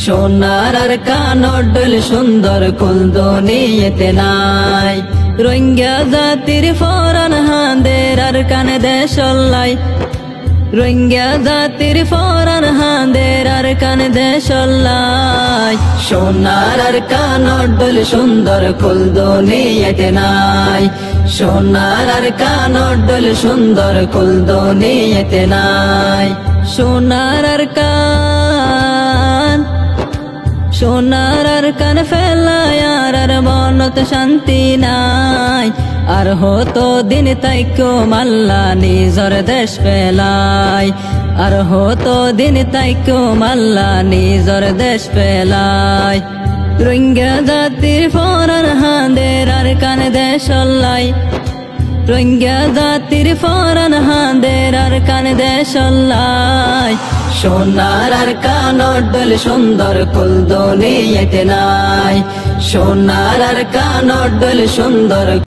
সোনার আর কানর ডোল সুন্দর কুল দুনিয়াতে নাই। রোহিঙ্গা জাতির ফরান হাঁদের আর কানে দেশলাই, রোহিঙ্গা জাতির ফরান হাঁদের আর কানে দেশলাই। সোনার আর কানর ডোল সুন্দর কুল দুনিয়াতে নাই। সোনার আর কানর ডোল সুন্দর কুল দুনিয়াতে নাই। সোনার আর কান, সোনার আর কান ফেলায় আর মনত শান্তি নাই। আর হতো দিন তাইকো মাল্লা নিজর দেশ পেলাই, আর হতো দিন তাইকো মাল্লা নিজর দেশ পেলাই। রোহিঙ্গা জাতির ফরান হাঁদের আর কান দেশলাই, রোহিঙ্গা জাতির ফরান হাঁদের আর কান দেশলাই। সোনার আর কানর ডোল সুন্দর কুল দুনিয়াতে নাই। সোনার আর কানর ডোল সুন্দর